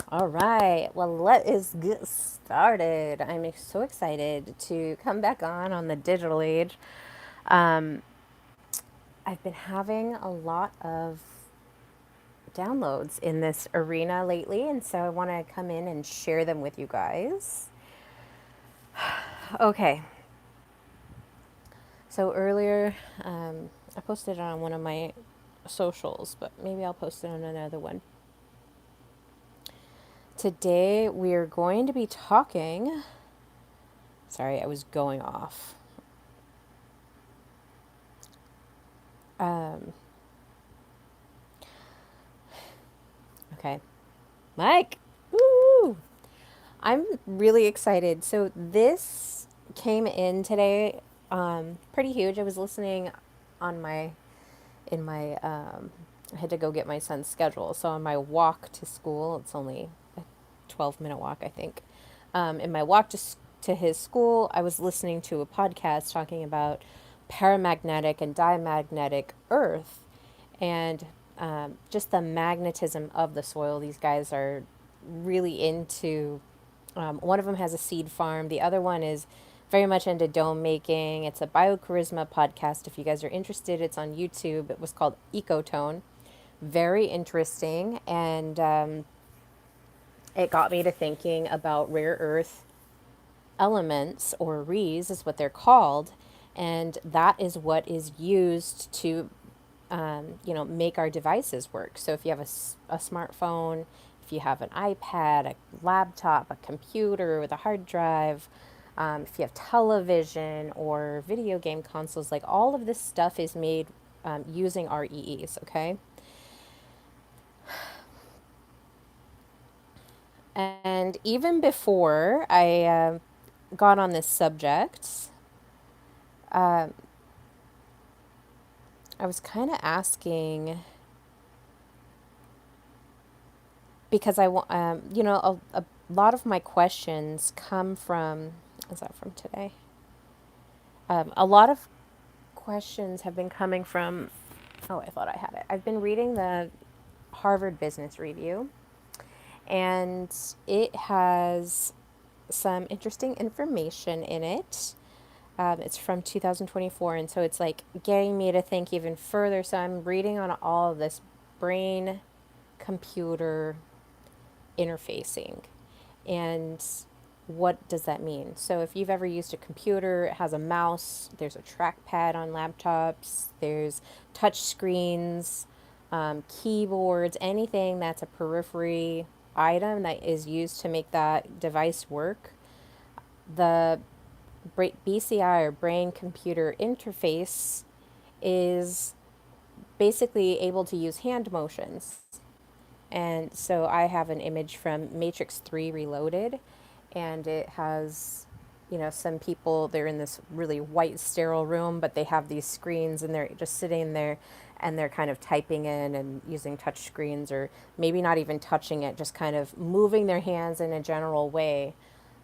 All right, well, let us get started. I'm so excited to come back on the digital age. Um, I've been having a lot of downloads in this arena lately, and so I want to come in and share them with you guys. Okay, so earlier I posted it on one of my socials, but maybe I'll post it on another one. Today we are going to be talking. Sorry, I was going off. Um, okay, Mike. Woo! I'm really excited. So this came in today, pretty huge. I was listening on my in my I had to go get my son's schedule. So on my walk to school, it's only a 12-minute walk, I think. In my walk to his school, I was listening to a podcast talking about paramagnetic and diamagnetic Earth, and just the magnetism of the soil. These guys are really into. One of them has a seed farm. The other one is very much into dome making. It's a biocharisma podcast. If you guys are interested, it's on YouTube. It was called Ecotone. Very interesting, and it got me to thinking about rare earth elements, or rizz is what they're called, and that is what is used to make our devices work. So if you have a smartphone, if you have an iPad, a laptop, a computer with a hard drive, if you have television or video game consoles, like all of this stuff is made using REEs, okay? And even before I got on this subject, I was kind of asking because I want, a lot of my questions come from, is that from today? A lot of questions have been coming from, oh, I thought I had it. I've been reading the Harvard Business Review, and it has some interesting information in it. It's from 2024, and so it's like getting me to think even further. So I'm reading on all of this brain computer interfacing. And what does that mean? So if you've ever used a computer, it has a mouse, there's a trackpad on laptops, there's touch screens, keyboards, anything that's a periphery item that is used to make that device work. The BCI, or brain computer interface, is basically able to use hand motions. And so I have an image from Matrix 3 Reloaded, and it has, some people, they're in this really white, sterile room, but they have these screens and they're just sitting there and they're kind of typing in and using touch screens, or maybe not even touching it, just kind of moving their hands in a general way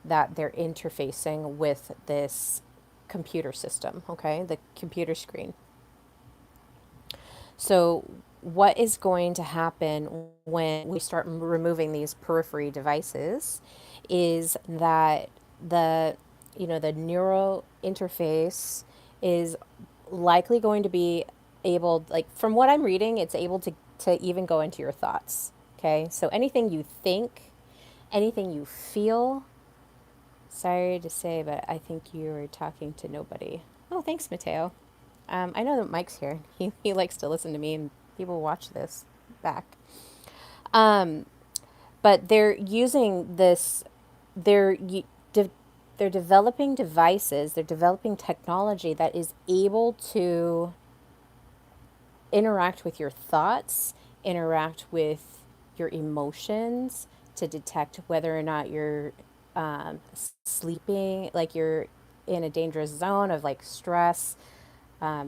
that they're interfacing with this computer system, okay, the computer screen. So, what is going to happen when we start removing these periphery devices is that the neural interface is likely going to be able, like from what I'm reading, it's able to even go into your thoughts. Okay, so anything you think, anything you feel. Sorry to say, but I think you are talking to nobody. Oh, thanks, Mateo. I know that Mike's here. He likes to listen to me, and people watch this back. Um, but they're using this. They're de- they're developing devices. They're developing technology that is able to interact with your thoughts, interact with your emotions, to detect whether or not you're sleeping, like you're in a dangerous zone of like stress,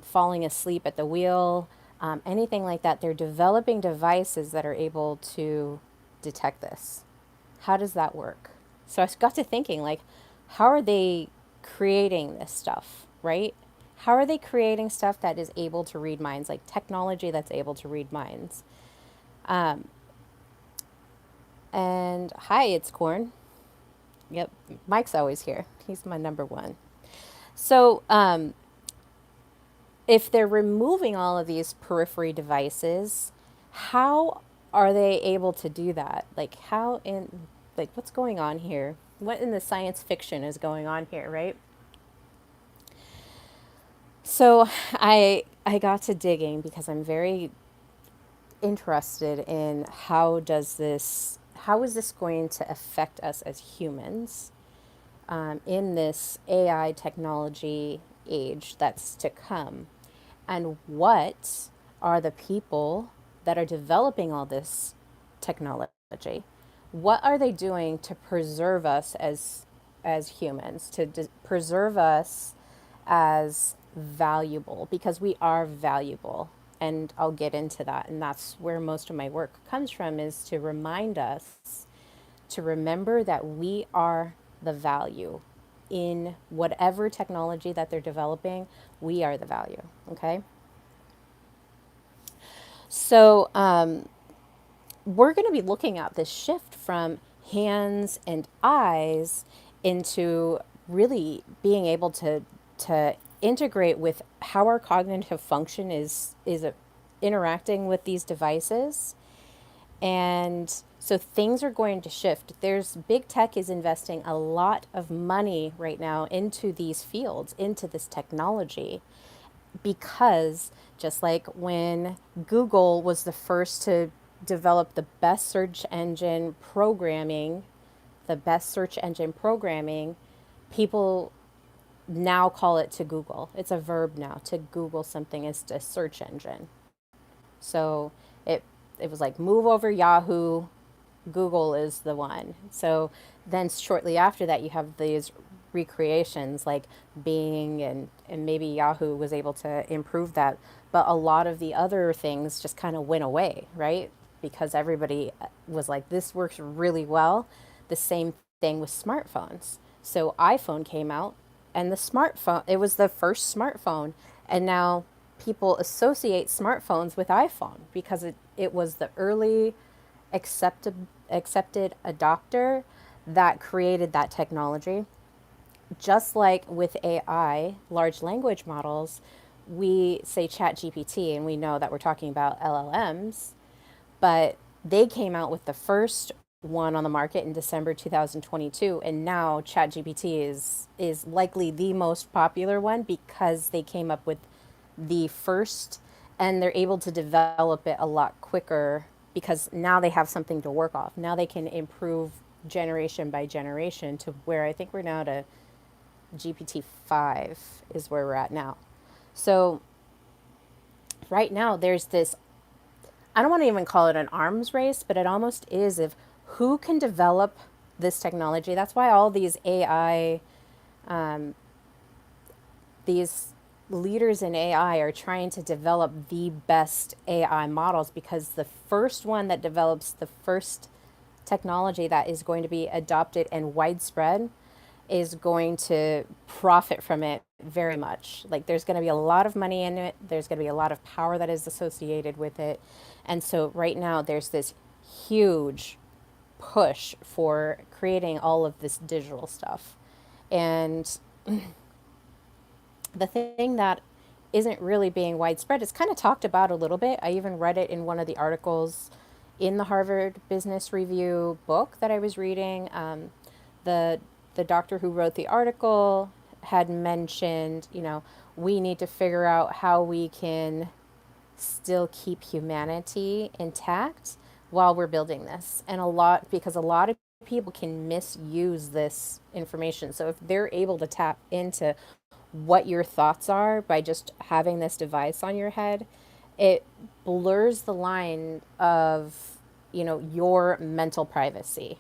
falling asleep at the wheel, anything like that. They're developing devices that are able to detect this. How does that work? So I got to thinking, like, how are they creating this stuff, right? How are they creating stuff that is able to read minds, like technology that's able to read minds? And hi, it's Corn. Yep, Mike's always here. He's my number one. So, if they're removing all of these periphery devices, how are they able to do that? Like, what's going on here? What in the science fiction is going on here, right? So, I got to digging because I'm very interested in how is this going to affect us as humans in this AI technology age that's to come, and what are the people that are developing all this technology? What are they doing to preserve us as humans, to preserve us as valuable, because we are valuable. And I'll get into that, and that's where most of my work comes from, is to remind us to remember that we are the value in whatever technology that they're developing. We are the value. Okay, so we're going to be looking at this shift from hands and eyes into really being able to integrate with how our cognitive function is interacting with these devices. And so things are going to shift. There's big tech is investing a lot of money right now into these fields, into this technology, because just like when Google was the first to develop the best search engine programming, people now call it to Google. It's a verb now. To Google something is a search engine. So it it was like move over Yahoo, Google is the one. So then shortly after that, you have these recreations like Bing, and maybe Yahoo was able to improve that. But a lot of the other things just kind of went away, right? Because everybody was like, this works really well. The same thing with smartphones. So iPhone came out, and the smartphone, it was the first smartphone. And now people associate smartphones with iPhone because it was the early accepted adopter that created that technology. Just like with AI, large language models, we say chat GPT and we know that we're talking about LLMs, but they came out with the first one on the market in December 2022, and now ChatGPT is likely the most popular one because they came up with the first, and they're able to develop it a lot quicker because now they have something to work off. Now they can improve generation by generation to where I think we're now to GPT 5 is where we're at now. So right now there's this, I don't want to even call it an arms race, but it almost is, of who can develop this technology. That's why all these AI, these leaders in AI are trying to develop the best AI models, because the first one that develops the first technology that is going to be adopted and widespread is going to profit from it very much. Like, there's going to be a lot of money in it, there's going to be a lot of power that is associated with it. And so right now there's this huge push for creating all of this digital stuff. And the thing that isn't really being widespread, it's kind of talked about a little bit. I even read it in one of the articles in the Harvard Business Review book that I was reading. The the doctor who wrote the article had mentioned, we need to figure out how we can still keep humanity intact while we're building this. And because a lot of people can misuse this information. So if they're able to tap into what your thoughts are by just having this device on your head, it blurs the line of, your mental privacy.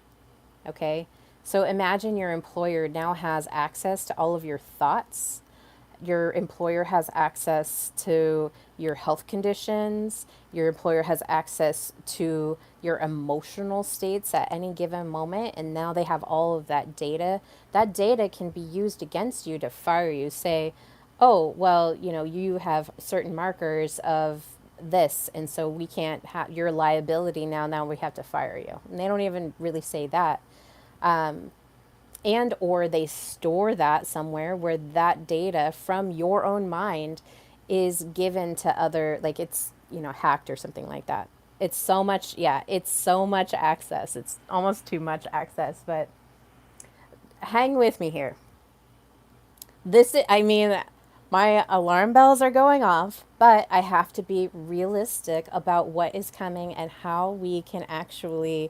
Okay? So imagine your employer now has access to all of your thoughts. Your employer has access to your health conditions. Your employer has access to your emotional states at any given moment. And now they have all of that data. That data can be used against you to fire you. Say, oh, well, you have certain markers of this, and so we can't have your liability now. Now we have to fire you. And they don't even really say that. And or they store that somewhere where that data from your own mind is given to other, like it's, hacked or something like that. It's so much, yeah, it's so much access. It's almost too much access, but hang with me here. I mean, my alarm bells are going off, but I have to be realistic about what is coming and how we can actually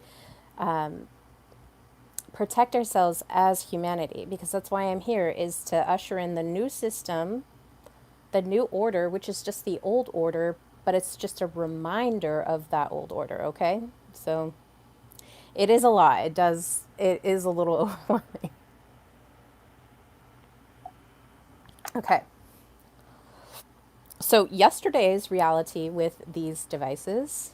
protect ourselves as humanity, because that's why I'm here, is to usher in the new system, the new order, which is just the old order, but it's just a reminder of that old order, okay? So it is a lot. It is a little overwhelming. Okay. So yesterday's reality with these devices,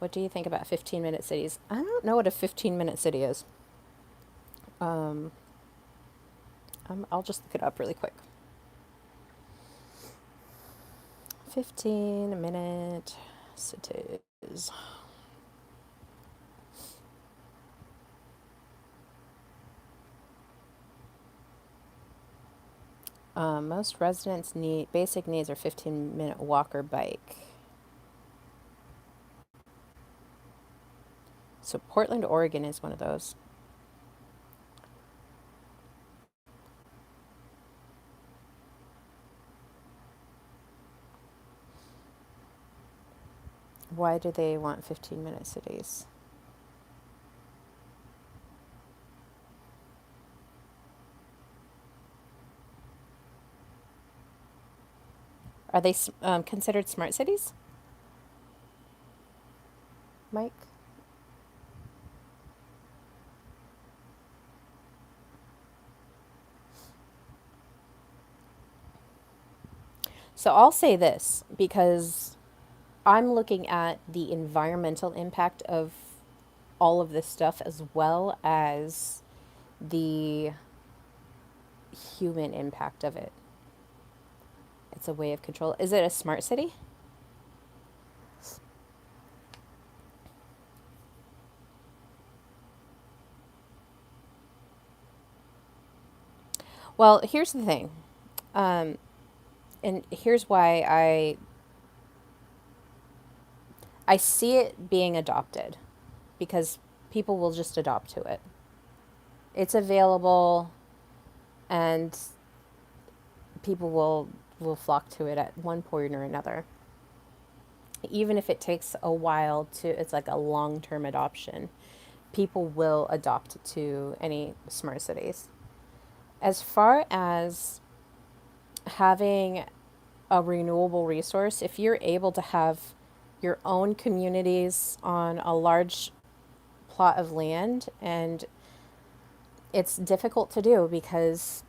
what do you think about 15-minute cities? I don't know what a 15-minute city is. Um, I'll just look it up really quick. 15-minute cities. Most residents need basic needs are 15-minute walk or bike. So Portland, Oregon is one of those. Why do they want 15-minute cities? Are they considered smart cities, Mike? So I'll say this because I'm looking at the environmental impact of all of this stuff as well as the human impact of it. It's a way of control. Is it a smart city? Well, here's the thing. Um, and here's why I see it being adopted, because people will just adopt to it. It's available, and people will flock to it at one point or another. Even if it takes a while to, it's like a long-term adoption. People will adopt to any smart cities. As far as having a renewable resource, if you're able to have your own communities on a large plot of land, and it's difficult to do because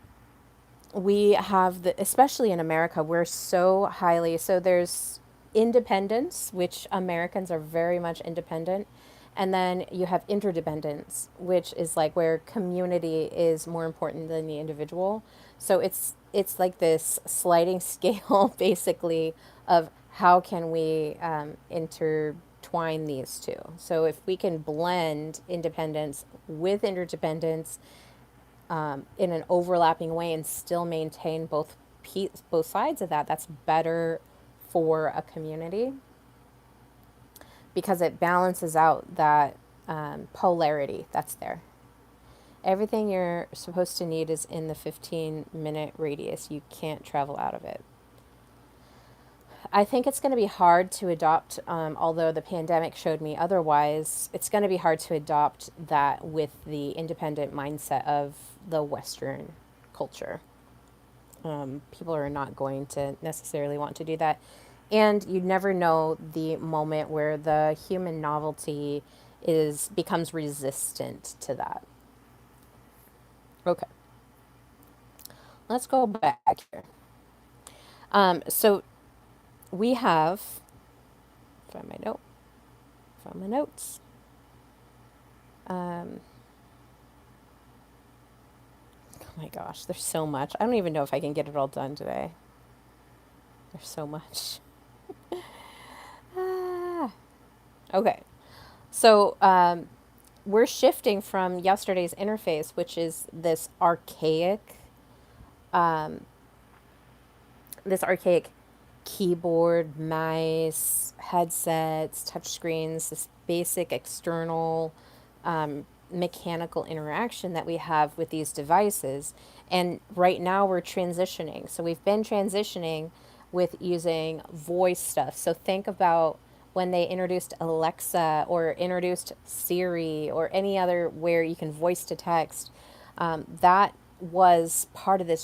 we have especially in America, we're so highly, so there's independence, which Americans are very much independent. And then you have interdependence, which is like where community is more important than the individual. So it's like this sliding scale, basically, of how can we intertwine these two. So if we can blend independence with interdependence in an overlapping way and still maintain both sides of that, that's better for a community because it balances out that polarity that's there. Everything you're supposed to need is in the 15-minute radius. You can't travel out of it. I think it's going to be hard to adopt, although the pandemic showed me otherwise, it's going to be hard to adopt that with the independent mindset of the Western culture. People are not going to necessarily want to do that. And you never know the moment where the human novelty becomes resistant to that. Okay, let's go back here. So we have, find my note, from my notes. Oh my gosh, there's so much. I don't even know if I can get it all done today. There's so much. Okay. So we're shifting from yesterday's interface, which is um, this archaic keyboard, mice, headsets, touchscreens, this basic external mechanical interaction that we have with these devices. And right now we're transitioning. So we've been transitioning with using voice stuff. So think about when they introduced Alexa or introduced Siri or any other where you can voice to text. That was part of this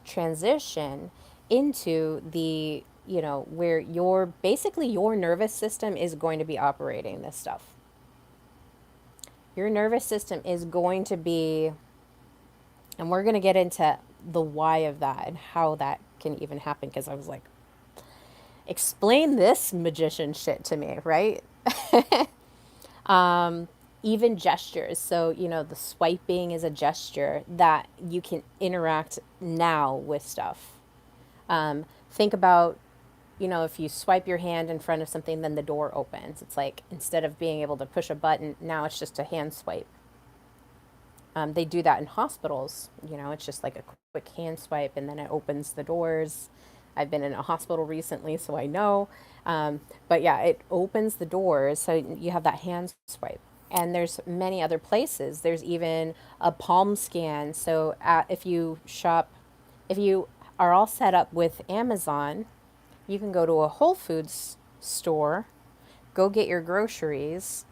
transition into the, where your nervous system is going to be operating this stuff. Your nervous system is going to be, and we're going to get into the why of that and how that can even happen, because I was like, explain this magician shit to me, right? Even gestures. So, the swiping is a gesture that you can interact now with stuff. Think about, if you swipe your hand in front of something, then the door opens. It's like instead of being able to push a button, now it's just a hand swipe. They do that in hospitals. It's just like a quick hand swipe and then it opens the doors. I've been in a hospital recently, so I know. But yeah, it opens the doors. So you have that hand swipe. And there's many other places. There's even a palm scan. So if you are all set up with Amazon, you can go to a Whole Foods store, go get your groceries,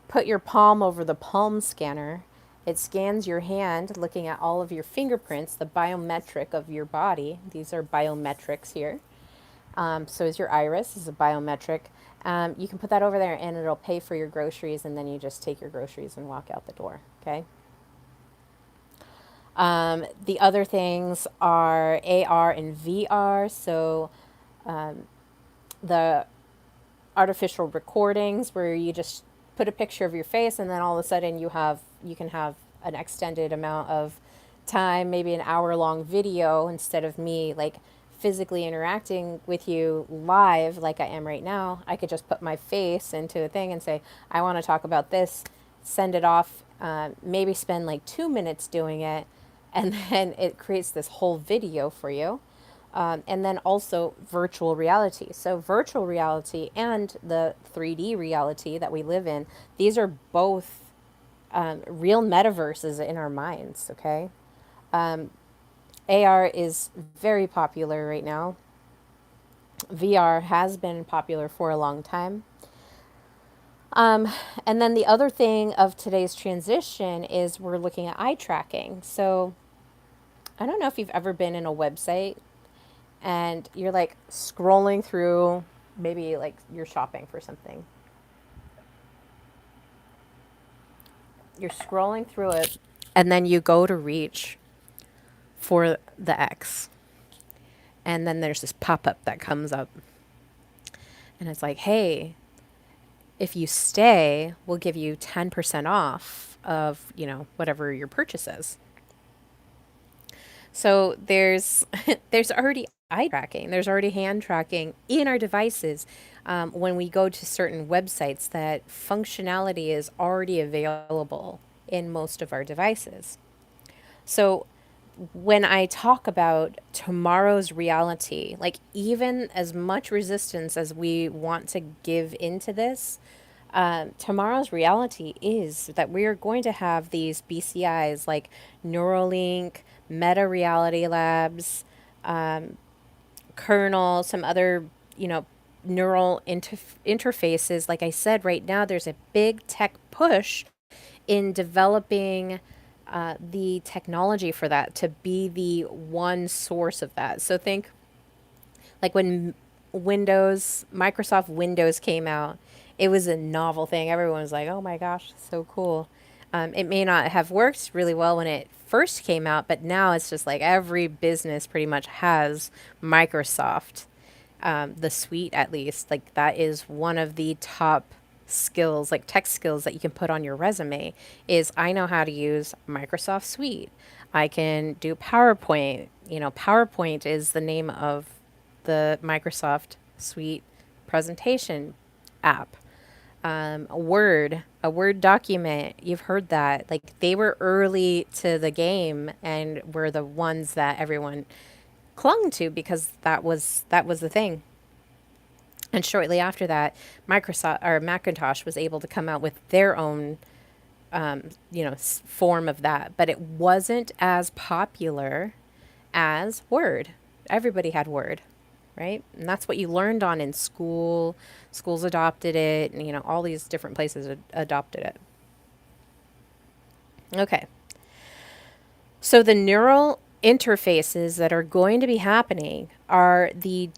put your palm over the palm scanner. It scans your hand, looking at all of your fingerprints, the biometric of your body. These are biometrics here. So is your iris is a biometric. You can put that over there and it'll pay for your groceries, and then you just take your groceries and walk out the door. Okay. The other things are AR and VR. So the artificial recordings where you just put a picture of your face and then all of a sudden you can have an extended amount of time, maybe an hour long video, instead of me like physically interacting with you live like I am right now. I could just put my face into a thing and say, I want to talk about this, send it off, maybe spend like 2 minutes doing it, and then it creates this whole video for you. And then also virtual reality. So, virtual reality and the 3D reality that we live in, these are both real metaverses in our minds, okay? AR is very popular right now. VR has been popular for a long time. And then the other thing of today's transition is we're looking at eye tracking. So, I don't know if you've ever been in a website and you're like scrolling through, maybe like you're shopping for something. You're scrolling through it and then you go to reach for the X. And then there's this pop up that comes up. And it's like, hey, if you stay, we'll give you 10% off of, whatever your purchase is. So there's already eye tracking. There's already hand tracking in our devices. When we go to certain websites, that functionality is already available in most of our devices. So when I talk about tomorrow's reality, like even as much resistance as we want to give into this, tomorrow's reality is that we are going to have these BCIs like Neuralink, Meta Reality Labs, Kernel, some other, neural interfaces. Like I said, right now there's a big tech push in developing the technology for that to be the one source of that. So think like when Microsoft Windows came out, it was a novel thing. Everyone was like, oh my gosh, so cool. It may not have worked really well when it first came out, but now it's just like every business pretty much has Microsoft, the suite at least. Like that is one of the top skills, like tech skills that you can put on your resume is I know how to use Microsoft Suite. I can do PowerPoint. PowerPoint is the name of the Microsoft Suite presentation app. a Word document. You've heard that. Like they were early to the game and were the ones that everyone clung to because that was the thing. And shortly after that, Microsoft or Macintosh was able to come out with their own, form of that, but it wasn't as popular as Word. Everybody had Word, right? And that's what you learned on in school. Schools adopted it, and all these different places adopted it. Okay. So the neural interfaces that are going to be happening are the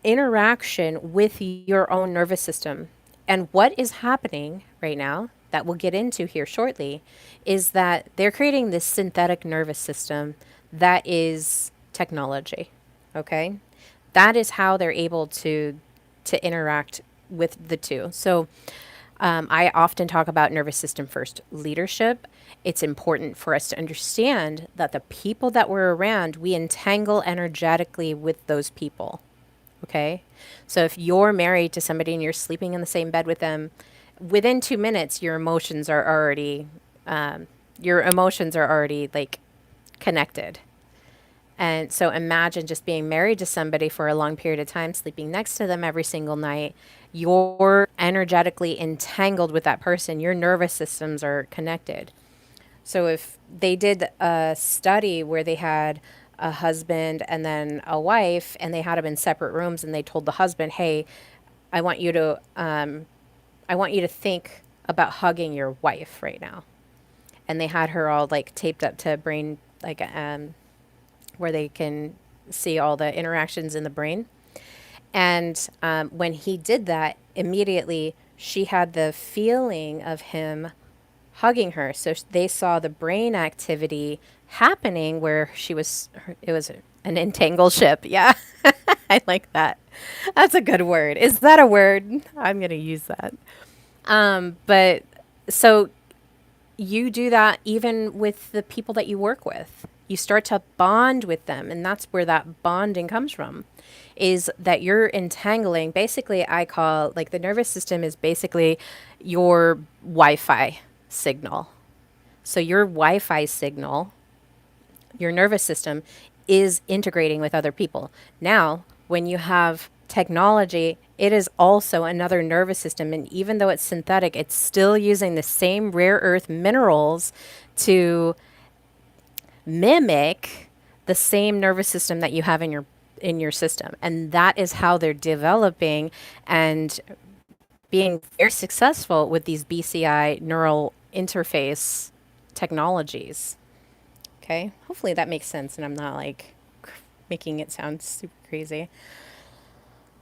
interaction with your own nervous system. And what is happening right now, that we'll get into here shortly, is that they're creating this synthetic nervous system that is technology. Okay? That is how they're able to interact with the two. So I often talk about nervous system first leadership. It's important for us to understand that the people that we're around, we entangle energetically with those people. Okay. So if you're married to somebody and you're sleeping in the same bed with them, within 2 minutes, your emotions are already like connected. And so imagine just being married to somebody for a long period of time, sleeping next to them every single night. You're energetically entangled with that person. Your nervous systems are connected. So if they did a study where they had a husband and then a wife, and they had them in separate rooms, and they told the husband, "Hey, I want you to, I want you to think about hugging your wife right now," and they had her all like taped up to brain, like where they can see all the interactions in the brain. And when he did that, immediately she had the feeling of him hugging her. So they saw the brain activity happening where it was an entangled ship. Yeah, I like that. That's a good word. Is that a word? I'm going to use that. But so you do that even with the people that you work with. You start to bond with them, and that's where that bonding comes from. Is that you're entangling. Basically, I call like the nervous system is basically your Wi-Fi signal. So your Wi-Fi signal, your nervous system, is integrating with other people. Now, when you have technology, it is also another nervous system. And even though it's synthetic, it's still using the same rare earth minerals to mimic the same nervous system that you have in your system. And that is how they're developing and being very successful with these BCI neural interface technologies. Okay. Hopefully that makes sense and I'm not like making it sound super crazy.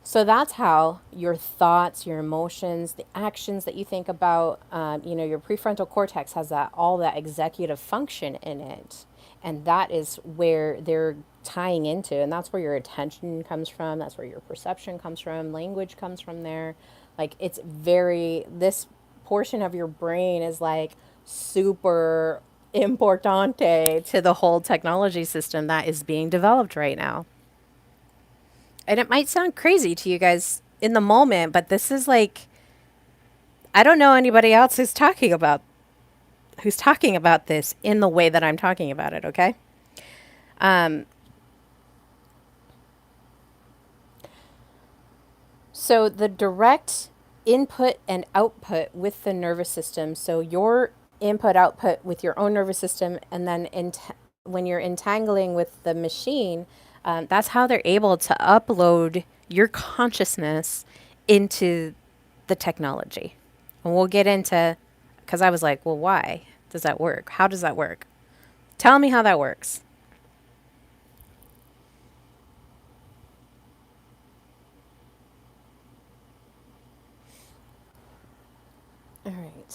So that's how your thoughts, your emotions, the actions that you think about, your prefrontal cortex has that all that executive function in it, and that is where they're tying into, and that's where your attention comes from. That's where your perception comes from. Language comes from there. Like this portion of your brain is like super importante to the whole technology system that is being developed right now. And it might sound crazy to you guys in the moment, but this is like, I don't know anybody else who's talking about this in the way that I'm talking about it, okay? Um, so the direct input and output with the nervous system, so your input output with your own nervous system, and then when you're entangling with the machine, that's how they're able to upload your consciousness into the technology. And we'll get into, because I was like, well, why does that work? How does that work? Tell me how that works. All right.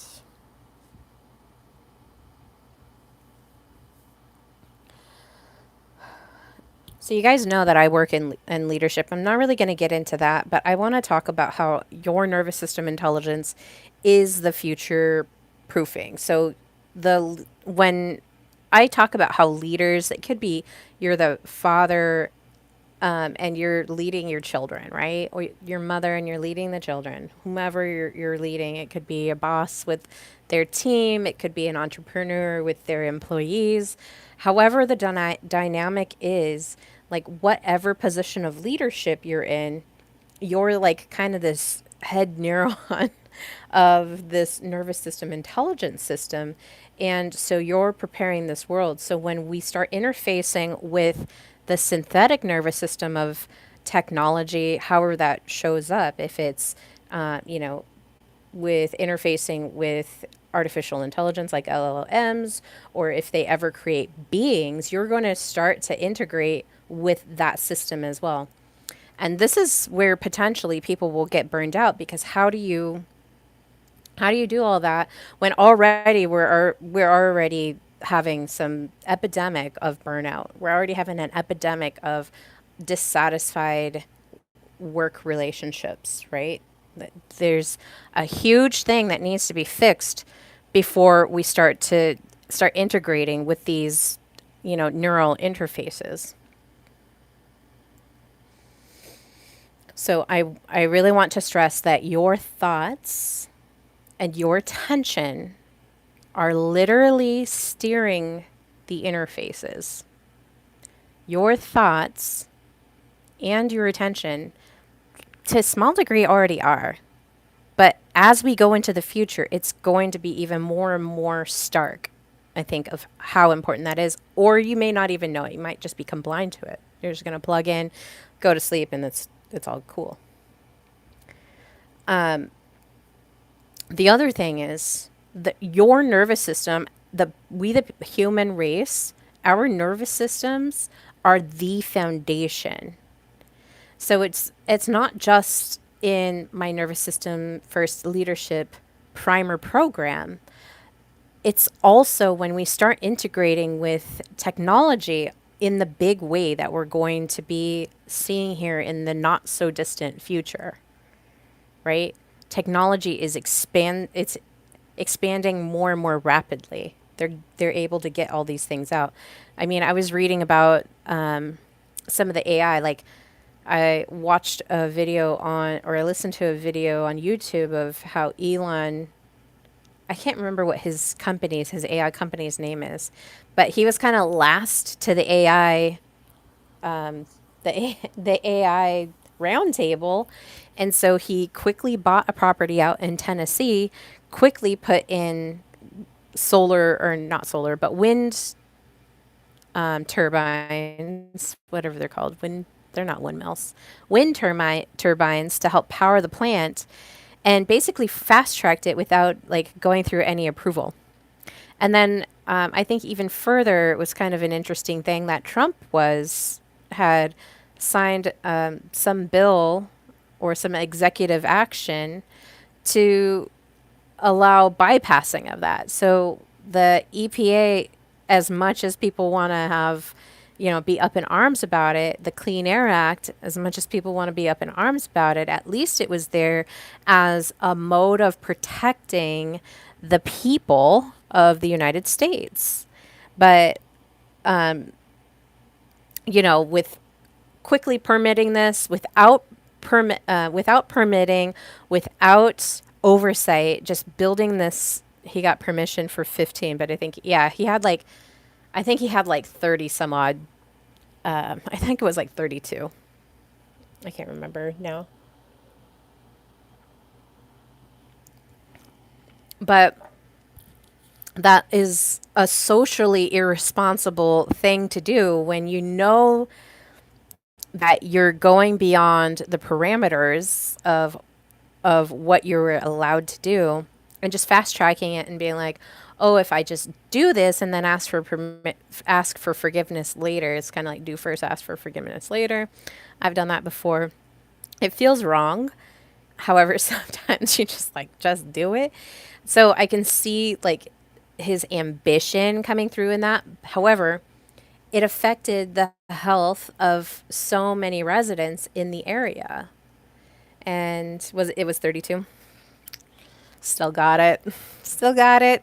So you guys know that I work in leadership. I'm not really going to get into that, but I want to talk about how your nervous system intelligence is the future proofing. So when I talk about how leaders, it could be you're the father and you're leading your children, right? Or your mother and you're leading the children, whomever you're leading. It could be a boss with their team, it could be an entrepreneur with their employees. However, the dynamic is, like, whatever position of leadership you're in, you're like kind of this head neuron of this nervous system intelligence system. And so you're preparing this world. So when we start interfacing with the synthetic nervous system of technology, however that shows up, if it's, you know, with interfacing with artificial intelligence like LLMs, or if they ever create beings, you're going to start to integrate with that system as well. And this is where potentially people will get burned out, because how do you do all that when already we're already having some epidemic of burnout. We're already having an epidemic of dissatisfied work relationships, right? There's a huge thing that needs to be fixed before we start integrating with these, neural interfaces. So I really want to stress that your thoughts and your attention are literally steering the interfaces. Your thoughts and your attention, to a small degree, already are. But as we go into the future, it's going to be even more and more stark, I think, of how important that is. Or you may not even know it. You might just become blind to it. You're just going to plug in, go to sleep, and it's all cool. The other thing is that your nervous system, the human race, our nervous systems are the foundation. So it's not just in my nervous system first leadership primer program. It's also when we start integrating with technology in the big way that we're going to be seeing here in the not so distant future, right? Technology is it's expanding more and more rapidly. They're able to get all these things out. I mean, I was reading about some of the AI. Like, I watched a video on, or I listened to a video on YouTube of how Elon, I can't remember what his AI company's name is, but he was kind of last to the AI, the AI roundtable. And so he quickly bought a property out in Tennessee, quickly put in solar, or not solar, but wind turbines, whatever they're called. They're not windmills. Wind turbines to help power the plant, and basically fast tracked it without like going through any approval. And then I think even further, it was kind of an interesting thing that Trump had signed some bill or some executive action to allow bypassing of that. So the EPA, as much as people want to have, be up in arms about it, the Clean Air Act, as much as people want to be up in arms about it, at least it was there as a mode of protecting the people of the United States. But, with quickly permitting this without permitting, without oversight, just building this. He got permission for 15, but I think, yeah, I think he had like 30 some odd. I think it was like 32. I can't remember now. But that is a socially irresponsible thing to do when you know that you're going beyond the parameters of what you're allowed to do, and just fast tracking it and being like, oh, if I just do this and then ask for forgiveness later, it's kind of like do first, ask for forgiveness later. I've done that before. It feels wrong. However, sometimes you just do it. So I can see like his ambition coming through in that. However, it affected the health of so many residents in the area. And it was 32. Still got it. Still got it.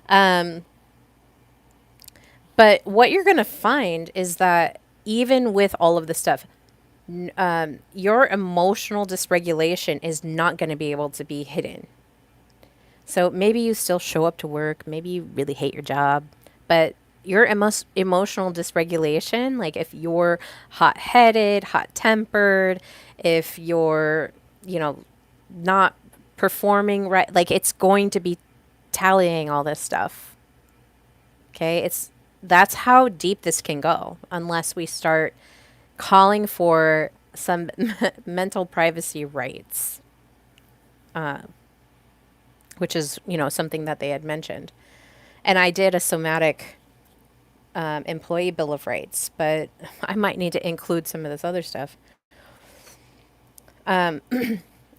But what you're going to find is that even with all of the stuff, your emotional dysregulation is not going to be able to be hidden. So maybe you still show up to work, maybe you really hate your job, but your emotional dysregulation, like if you're hot headed, hot tempered, if you're, you know, not performing right, like it's going to be tallying all this stuff. Okay. That's how deep this can go unless we start calling for some mental privacy rights, which is, something that they had mentioned. And I did a somatic employee bill of rights, but I might need to include some of this other stuff.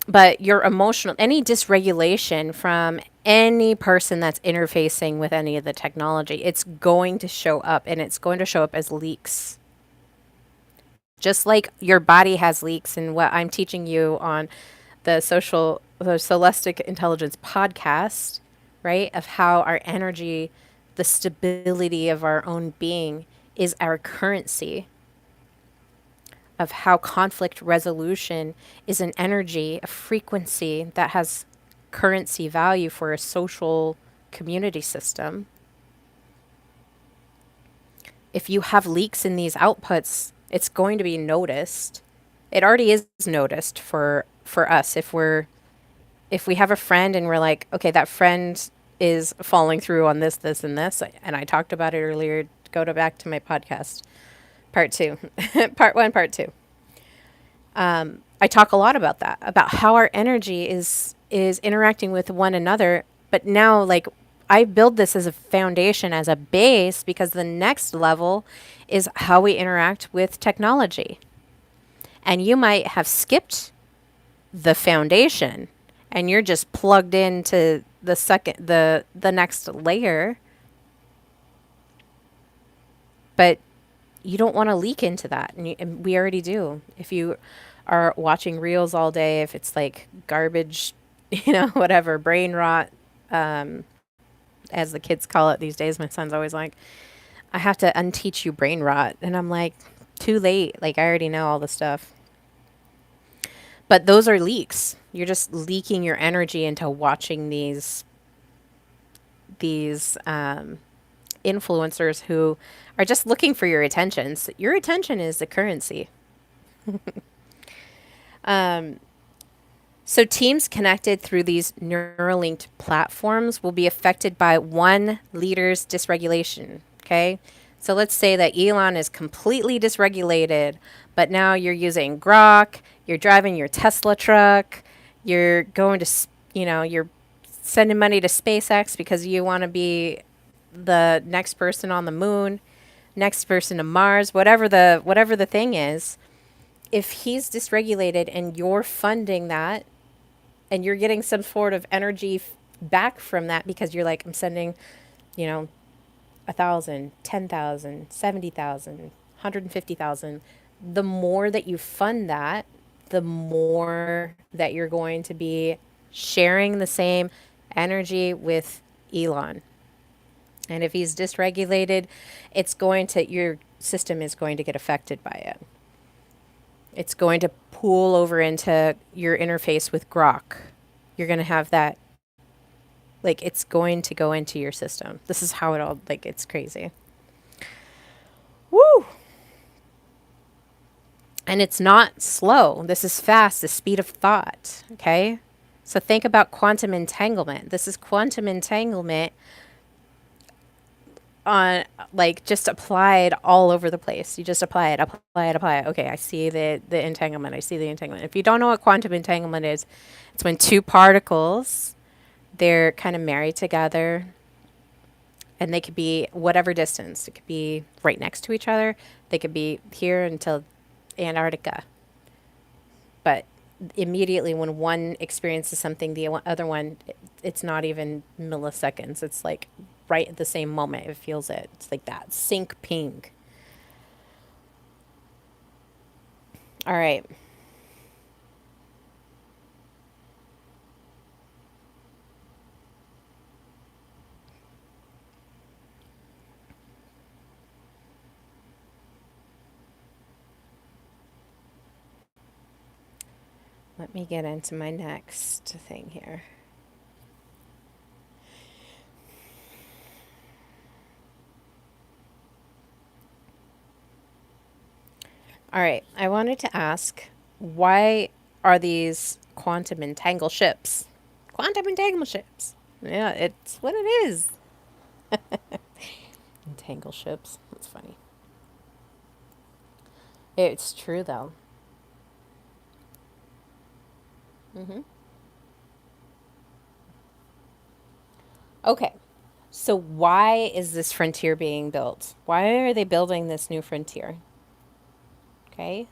But your emotional, any dysregulation from any person that's interfacing with any of the technology, it's going to show up, and it's going to show up as leaks. Just like your body has leaks, and what I'm teaching you on the Celestic Intelligence podcast, right? Of how our energy, the stability of our own being is our currency, of how conflict resolution is an energy, a frequency that has currency value for a social community system. If you have leaks in these outputs, it's going to be noticed. It already is noticed for us if we have a friend and we're like, okay, that friend is falling through on this, this, and this, and I talked about it earlier. Back to my podcast, part two, part one, part two. I talk a lot about that, about how our energy is interacting with one another. But now, like, I build this as a foundation, as a base, because the next level is how we interact with technology. And you might have skipped the foundation and you're just plugged into the next layer, but you don't want to leak into that, and we already do. If you are watching reels all day, if it's like garbage, whatever, brain rot, as the kids call it these days. My son's always like, I have to unteach you brain rot, and I'm like, too late, like I already know all the stuff. But those are leaks. You're just leaking your energy into watching these influencers who are just looking for your attention. So your attention is the currency. So teams connected through these neural-linked platforms will be affected by one leader's dysregulation. Okay. So let's say that Elon is completely dysregulated, but now you're using Grok, you're driving your Tesla truck, you're going to, you're sending money to SpaceX because you want to be the next person on the moon, next person to Mars, whatever the thing is. If he's dysregulated and you're funding that and you're getting some sort of energy back from that because you're like, I'm sending, 1,000, 10,000, 70,000, 150,000. The more that you fund that, the more that you're going to be sharing the same energy with Elon. And if he's dysregulated, your system is going to get affected by it. It's going to pool over into your interface with Grok. You're going to have that, like, it's going to go into your system. This is how it all, like, it's crazy. Woo! And it's not slow. This is fast, the speed of thought. Okay? So think about quantum entanglement. This is quantum entanglement on, like, just applied all over the place. You just apply it. Okay, I see the entanglement. I see the entanglement. If you don't know what quantum entanglement is, it's when two particles, they're kind of married together, and they could be whatever distance. It could be right next to each other. They could be here until Antarctica. But immediately when one experiences something, the other one, it's not even milliseconds. It's like right at the same moment. It feels it. It's like that sync ping. All right. Let me get into my next thing here. All right, I wanted to ask, why are these quantum entangle ships? Quantum entangle ships. Yeah, it's what it is. Entangle ships. That's funny. It's true though. Hmm. Okay, so why is this frontier being built? Why are they building this new frontier? Okay.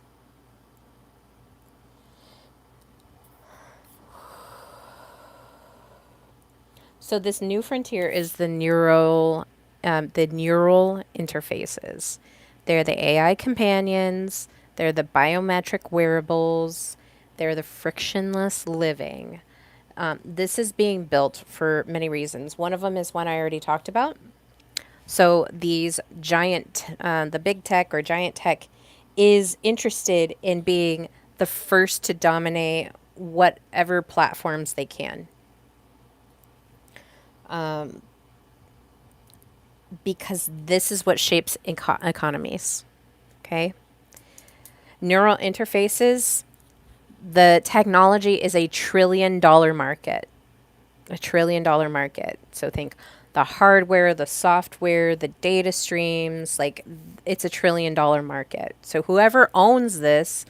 So this new frontier is the neural interfaces. They're the AI companions. They're the biometric wearables. They're the frictionless living. This is being built for many reasons. One of them is one I already talked about. So these the big tech or giant tech is interested in being the first to dominate whatever platforms they can. Because this is what shapes economies. Okay. Neural interfaces, the technology is $1 trillion market. $1 trillion market. So think the hardware, the software, the data streams, like it's $1 trillion market. So whoever owns this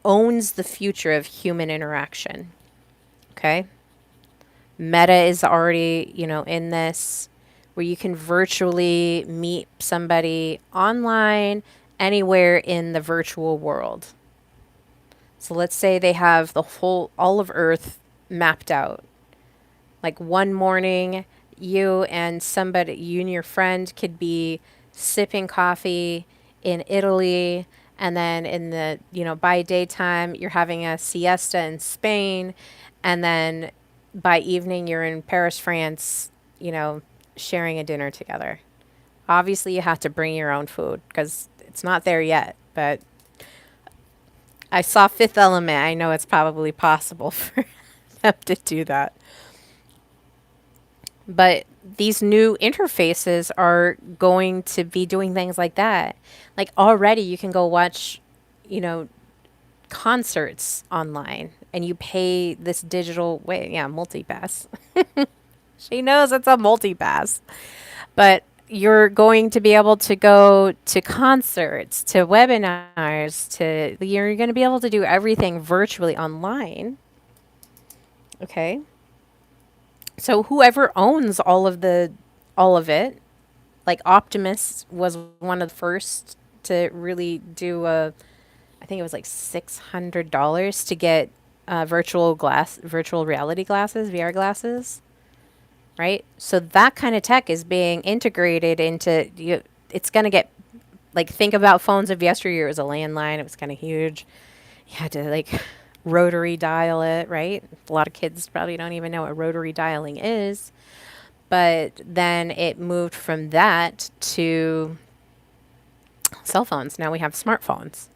owns the future of human interaction. Okay. Meta is already, in this where you can virtually meet somebody online anywhere in the virtual world. So let's say they have all of Earth mapped out. Like one morning, you and your friend could be sipping coffee in Italy, and then by daytime, you're having a siesta in Spain, and then by evening, you're in Paris, France, sharing a dinner together. Obviously, you have to bring your own food because it's not there yet, but I saw Fifth Element. I know it's probably possible for them to do that. But these new interfaces are going to be doing things like that. Like already you can go watch, you know, concerts online and you pay this digital way. Yeah, multipass. She knows it's a multipass. But you're going to be able to go to concerts, to webinars, you're going to be able to do everything virtually online. Okay. So whoever owns all of it, like Optimus was one of the first to really do I think it was like $600 to get virtual reality glasses, VR glasses, right? So that kind of tech is being integrated into it's going to get like think about phones of yesteryear. It was a landline. It was kind of huge. You had to like rotary dial it, right? A lot of kids probably don't even know what rotary dialing is. But then it moved from that to cell phones. Now we have smartphones.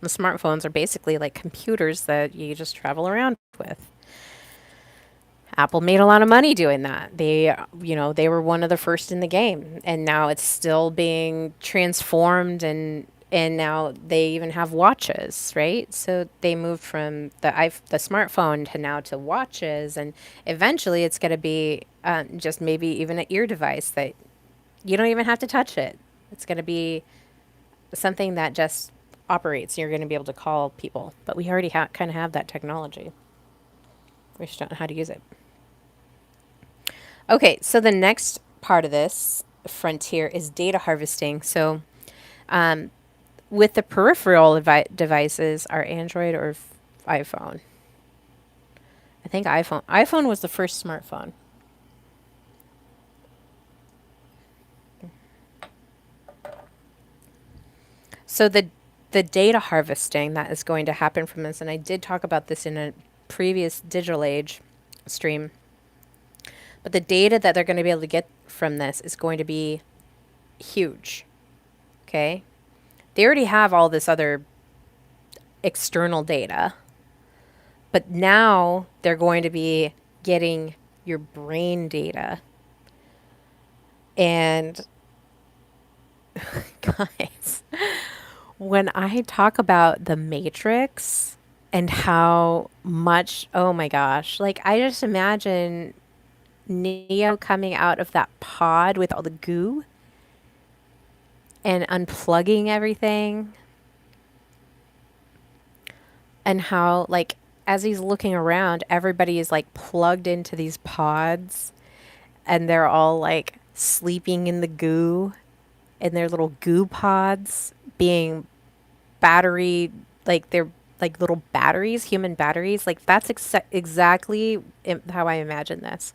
The smartphones are basically like computers that you just travel around with. Apple made a lot of money doing that. They were one of the first in the game, and now it's still being transformed and now they even have watches, right? So they moved from the smartphone to now to watches, and eventually it's going to be just maybe even an ear device that you don't even have to touch it. It's going to be something that just operates. You're going to be able to call people, but we already kind of have that technology. We just don't know how to use it. Okay, so the next part of this frontier is data harvesting. So, with the peripheral devices, are Android or iPhone? I think iPhone. iPhone was the first smartphone. So the data harvesting that is going to happen from this, and I did talk about this in a previous digital age stream, but the data that they're going to be able to get from this is going to be huge. Okay? They already have all this other external data, But now they're going to be getting your brain data. And guys, when I talk about the Matrix and how much, oh my gosh, like I just imagine Neo coming out of that pod with all the goo and unplugging everything, and how, like, as he's looking around, everybody is like plugged into these pods and they're all like sleeping in the goo in their little goo pods, being battery, like they're like little batteries, human batteries. Like that's exactly how I imagine this.